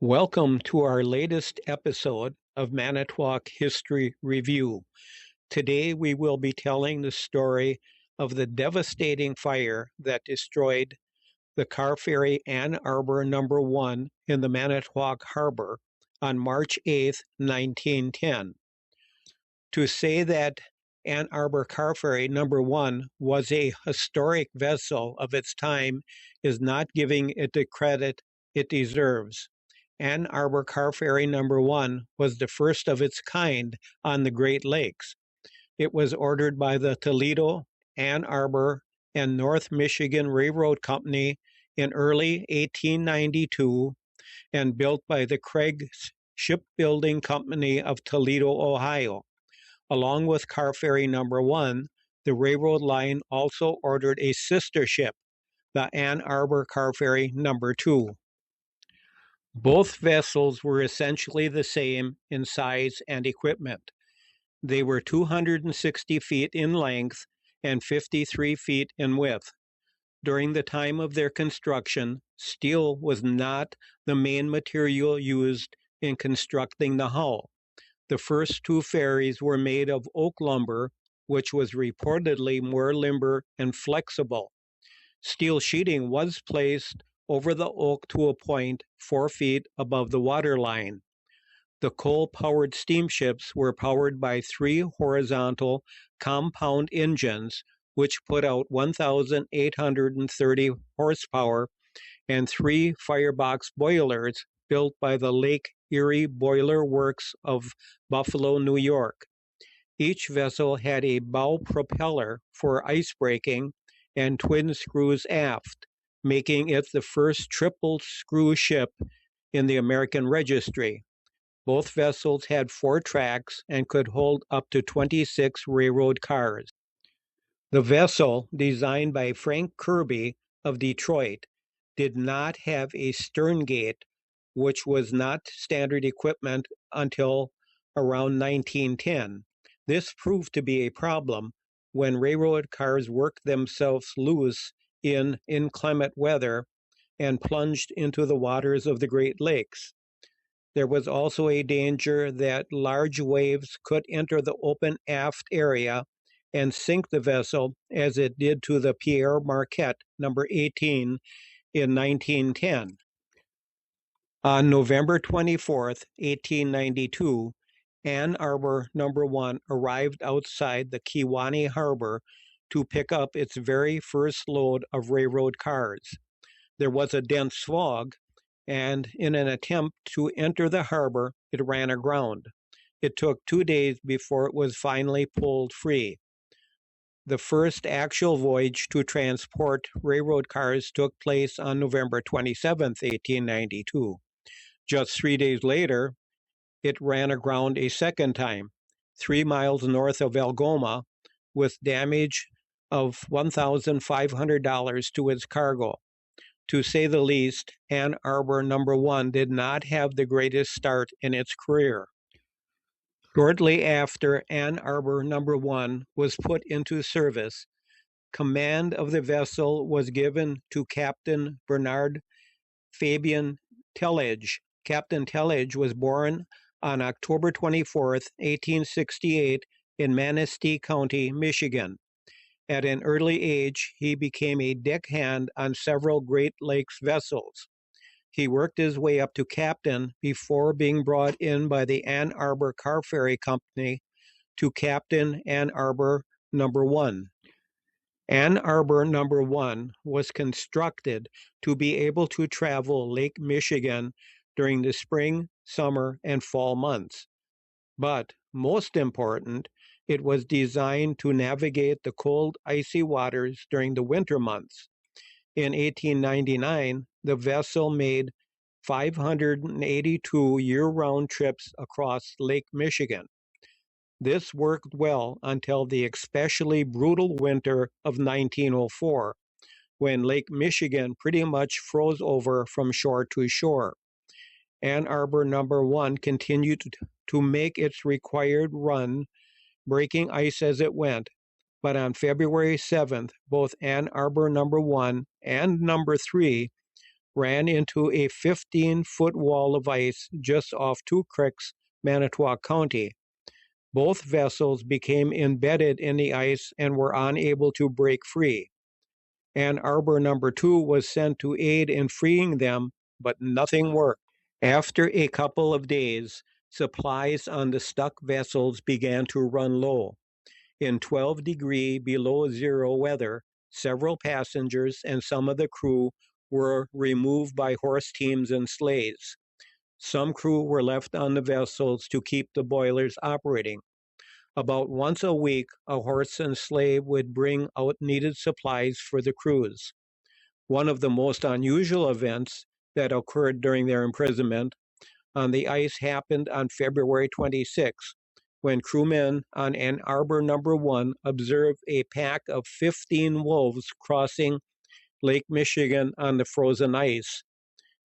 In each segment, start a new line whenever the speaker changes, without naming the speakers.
Welcome to our latest episode of Manitowoc History Review. Today we will be telling the story of the devastating fire that destroyed the car ferry Ann Arbor No. 1 in the Manitowoc Harbor on March 8, 1910. To say that Ann Arbor Car Ferry No. 1 was a historic vessel of its time is not giving it the credit it deserves. Ann Arbor Car Ferry No. 1 was the first of its kind on the Great Lakes. It was ordered by the Toledo, Ann Arbor, and North Michigan Railroad Company in early 1892 and built by the Craig Shipbuilding Company of Toledo, Ohio. Along with Car Ferry No. 1, the railroad line also ordered a sister ship, the Ann Arbor Car Ferry No. 2. Both vessels were essentially the same in size and equipment. They were 260 feet in length and 53 feet in width. During the time of their construction, steel was not the main material used in constructing the hull. The first two ferries were made of oak lumber, which was reportedly more limber and flexible. Steel sheeting was placed over the oak to a point 4 feet above the water line. The coal-powered steamships were powered by 3 horizontal compound engines, which put out 1,830 horsepower, and 3 firebox boilers built by the Lake Erie Boiler Works of Buffalo, New York. Each vessel had a bow propeller for ice-breaking and twin screws aft, making it the first triple-screw ship in the American registry. Both vessels had 4 tracks and could hold up to 26 railroad cars. The vessel, designed by Frank Kirby of Detroit, did not have a stern gate, which was not standard equipment until around 1910. This proved to be a problem when railroad cars worked themselves loose in inclement weather and plunged into the waters of the Great Lakes. There was also a danger that large waves could enter the open aft area and sink the vessel, as it did to the Pierre Marquette No. 18 in 1910. On November 24, 1892, Ann Arbor No. 1 arrived outside the Kewaunee Harbor to pick up its very first load of railroad cars. There was a dense fog, and in an attempt to enter the harbor, it ran aground. It took 2 days before it was finally pulled free. The first actual voyage to transport railroad cars took place on November 27, 1892. Just 3 days later, it ran aground a second time, 3 miles north of Algoma, with damage of $1,500 to its cargo. To say the least, Ann Arbor No. 1 did not have the greatest start in its career. Shortly after Ann Arbor No. 1 was put into service, command of the vessel was given to Captain Bernard Fabian Tillage. Captain Tillage was born on October 24, 1868, in Manistee County, Michigan. At an early age, he became a deckhand on several Great Lakes vessels. He worked his way up to captain before being brought in by the Ann Arbor Car Ferry Company to captain Ann Arbor No. 1. Ann Arbor No. 1 was constructed to be able to travel Lake Michigan during the spring, summer, and fall months. But, most important, it was designed to navigate the cold, icy waters during the winter months. In 1899, the vessel made 582 year-round trips across Lake Michigan. This worked well until the especially brutal winter of 1904, when Lake Michigan pretty much froze over from shore to shore. Ann Arbor No. 1 continued to make its required run, breaking ice as it went, but on February 7th, both Ann Arbor No. 1 and No. 3 ran into a 15-foot wall of ice just off Two Creeks, Manitowoc County. Both vessels became embedded in the ice and were unable to break free. Ann Arbor No. 2 was sent to aid in freeing them, but nothing worked. After a couple of days, supplies on the stuck vessels began to run low. In 12-degree below zero weather, several passengers and some of the crew were removed by horse teams and sleighs. Some crew were left on the vessels to keep the boilers operating. About once a week, a horse and sleigh would bring out needed supplies for the crews. One of the most unusual events that occurred during their imprisonment on the ice happened on February 26, when crewmen on Ann Arbor No. 1 observed a pack of 15 wolves crossing Lake Michigan on the frozen ice.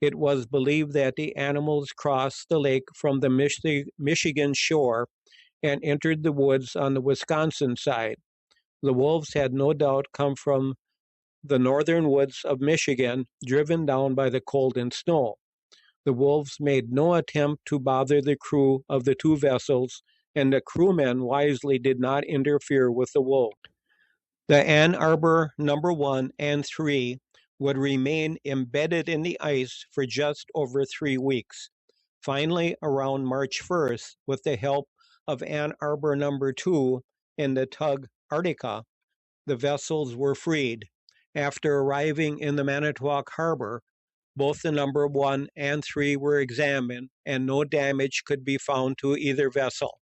It was believed that the animals crossed the lake from the Michigan shore and entered the woods on the Wisconsin side. The wolves had no doubt come from the northern woods of Michigan, driven down by the cold and snow. The wolves made no attempt to bother the crew of the two vessels, and the crewmen wisely did not interfere with the wolves. The Ann Arbor No. 1 and 3 would remain embedded in the ice for just over 3 weeks. Finally, around March 1st, with the help of Ann Arbor No. 2 and the tug Arctica, the vessels were freed. After arriving in the Manitowoc Harbor, both the No. 1 and 3 were examined, and no damage could be found to either vessel.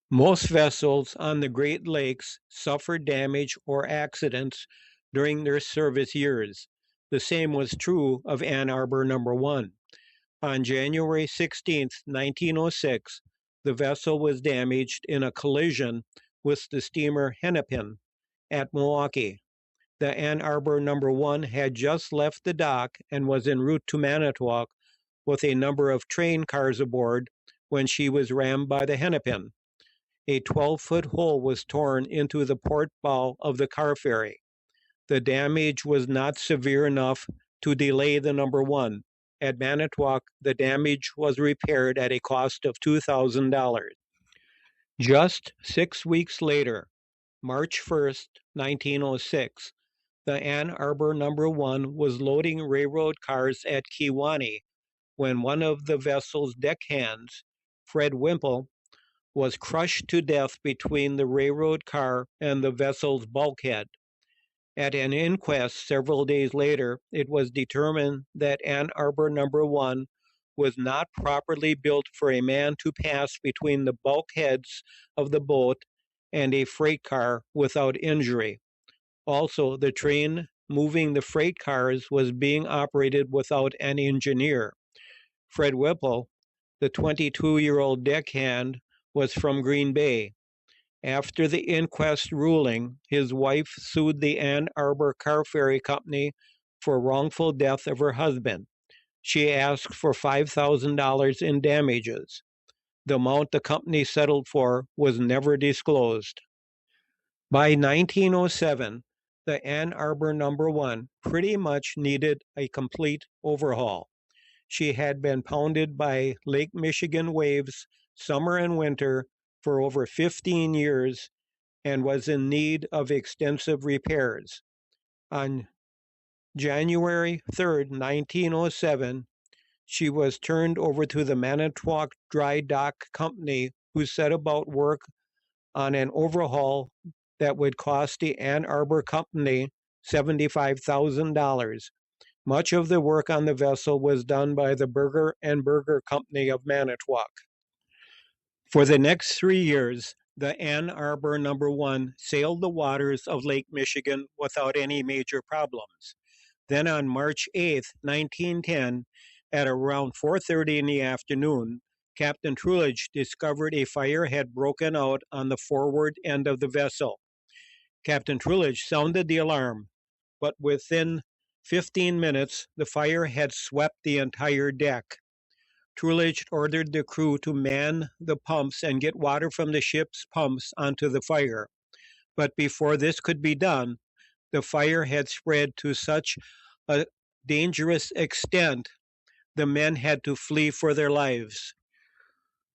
Most vessels on the Great Lakes suffered damage or accidents during their service years. The same was true of Ann Arbor No. 1. On January 16, 1906, the vessel was damaged in a collision with the steamer Hennepin at Milwaukee. The Ann Arbor No. 1 had just left the dock and was en route to Manitowoc with a number of train cars aboard when she was rammed by the Hennepin. A 12-foot hole was torn into the port bow of the car ferry. The damage was not severe enough to delay the No. 1. At Manitowoc, the damage was repaired at a cost of $2,000. Just 6 weeks later, March 1st, 1906, the Ann Arbor No. 1 was loading railroad cars at Kewanee when one of the vessel's deckhands, Fred Wimple, was crushed to death between the railroad car and the vessel's bulkhead. At an inquest several days later, it was determined that Ann Arbor No. 1 was not properly built for a man to pass between the bulkheads of the boat and a freight car without injury. Also, the train moving the freight cars was being operated without an engineer. Fred Whipple, the 22-year-old deckhand, was from Green Bay. After the inquest ruling, his wife sued the Ann Arbor Car Ferry Company for wrongful death of her husband. She asked for $5,000 in damages. The amount the company settled for was never disclosed. By 1907, the Ann Arbor No. 1 pretty much needed a complete overhaul. She had been pounded by Lake Michigan waves summer and winter for over 15 years and was in need of extensive repairs. On January 3, 1907, she was turned over to the Manitowoc Dry Dock Company, who set about work on an overhaul that would cost the Ann Arbor Company $75,000. Much of the work on the vessel was done by the Berger and Berger Company of Manitowoc. For the next 3 years, the Ann Arbor No. 1 sailed the waters of Lake Michigan without any major problems. Then on March 8, 1910, at around 4:30 in the afternoon, Captain Truledge discovered a fire had broken out on the forward end of the vessel. Captain Truledge sounded the alarm, but within 15 minutes, the fire had swept the entire deck. Truledge ordered the crew to man the pumps and get water from the ship's pumps onto the fire. But before this could be done, the fire had spread to such a dangerous extent the men had to flee for their lives.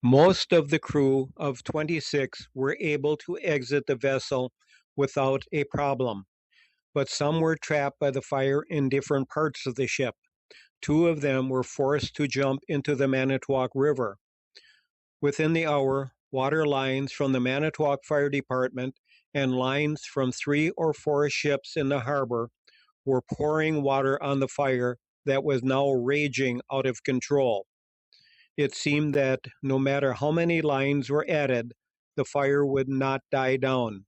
Most of the crew of 26 were able to exit the vessel without a problem, but some were trapped by the fire in different parts of the ship. Two of them were forced to jump into the Manitowoc River. Within the hour, water lines from the Manitowoc Fire Department and lines from 3 or 4 ships in the harbor were pouring water on the fire that was now raging out of control. It seemed that no matter how many lines were added, the fire would not die down.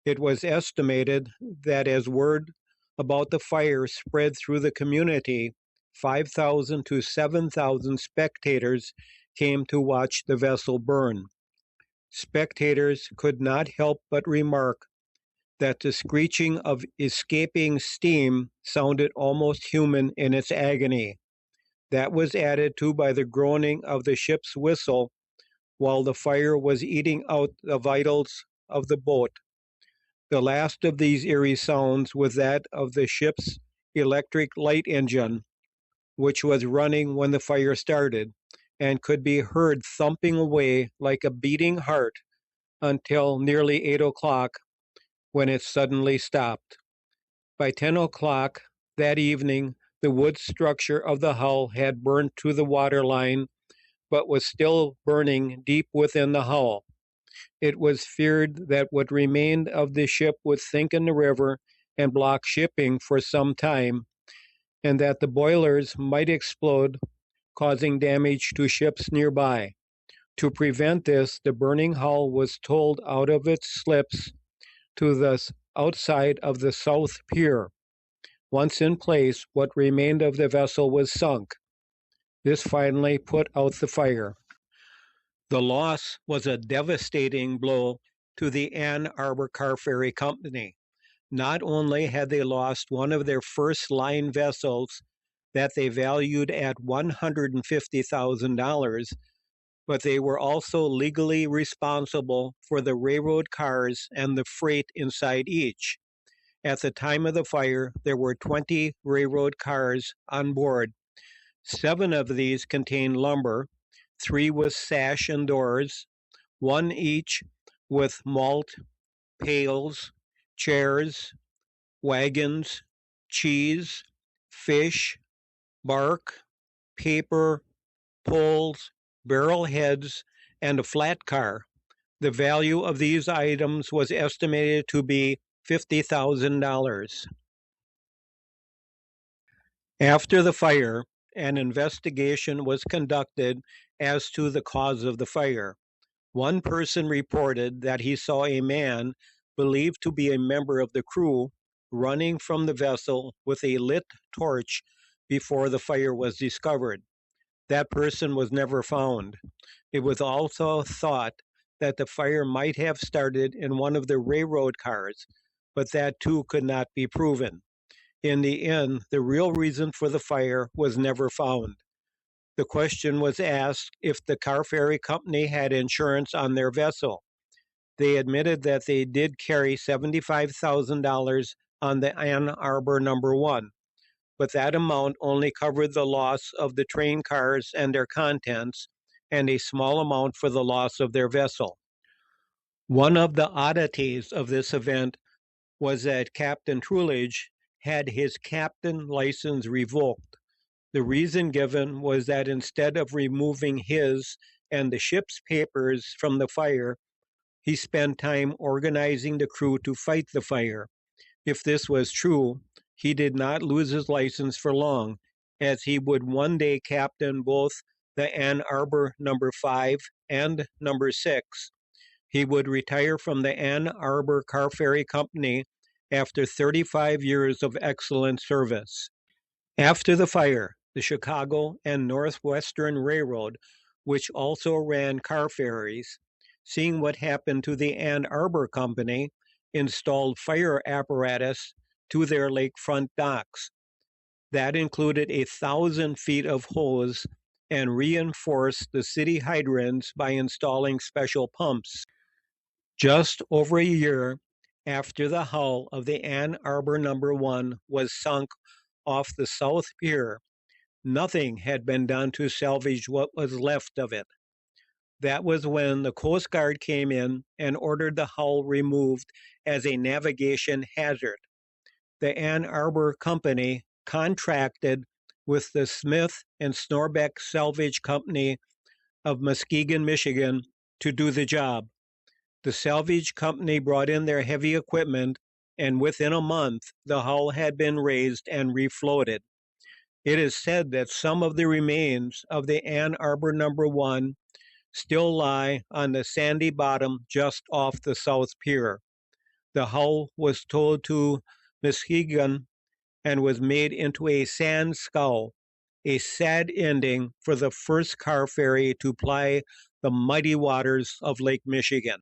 It was estimated that as word about the fire spread through the community, 5,000 to 7,000 spectators came to watch the vessel burn. Spectators could not help but remark that the screeching of escaping steam sounded almost human in its agony. That was added to by the groaning of the ship's whistle while the fire was eating out the vitals of the boat. The last of these eerie sounds was that of the ship's electric light engine, which was running when the fire started, and could be heard thumping away like a beating heart until nearly 8 o'clock, when it suddenly stopped. By 10 o'clock that evening, the wood structure of the hull had burned to the water line, but was still burning deep within the hull. It was feared that what remained of the ship would sink in the river and block shipping for some time, and that the boilers might explode, causing damage to ships nearby. To prevent this, the burning hull was towed out of its slips to the outside of the south pier. Once in place, what remained of the vessel was sunk. This finally put out the fire. The loss was a devastating blow to the Ann Arbor Car Ferry Company. Not only had they lost one of their first line vessels that they valued at $150,000, but they were also legally responsible for the railroad cars and the freight inside each. At the time of the fire, there were 20 railroad cars on board. 7 of these contained lumber, 3 with sash and doors, 1 each with malt, pails, chairs, wagons, cheese, fish, bark, paper, poles, barrel heads, and a flat car. The value of these items was estimated to be $50,000. After the fire, an investigation was conducted as to the cause of the fire. One person reported that he saw a man, believed to be a member of the crew, running from the vessel with a lit torch before the fire was discovered. That person was never found. It was also thought that the fire might have started in one of the railroad cars, but that too could not be proven. In the end, the real reason for the fire was never found. The question was asked if the car ferry company had insurance on their vessel. They admitted that they did carry $75,000 on the Ann Arbor No. 1, but that amount only covered the loss of the train cars and their contents, and a small amount for the loss of their vessel. One of the oddities of this event was that Captain Truledge had his captain license revoked. The reason given was that instead of removing his and the ship's papers from the fire, he spent time organizing the crew to fight the fire. If this was true, he did not lose his license for long, as he would one day captain both the Ann Arbor No. 5 and No. 6. He would retire from the Ann Arbor Car Ferry Company after 35 years of excellent service. After the fire, the Chicago and Northwestern Railroad, which also ran car ferries, seeing what happened to the Ann Arbor Company, installed fire apparatus to their lakefront docks. That included 1,000 feet of hose and reinforced the city hydrants by installing special pumps. Just over a year after the hull of the Ann Arbor No. 1 was sunk off the South Pier, nothing had been done to salvage what was left of it. That was when the Coast Guard came in and ordered the hull removed as a navigation hazard. The Ann Arbor Company contracted with the Smith and Snorbeck Salvage Company of Muskegon, Michigan, to do the job. The salvage company brought in their heavy equipment, and within a month, the hull had been raised and refloated. It is said that some of the remains of the Ann Arbor No. 1 still lie on the sandy bottom just off the South Pier. The hull was towed to Muskegon and was made into a sand scow, a sad ending for the first car ferry to ply the mighty waters of Lake Michigan.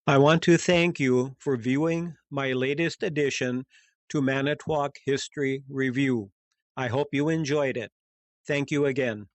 I want to thank you for viewing my latest addition to Manitowoc History Review. I hope you enjoyed it. Thank you again.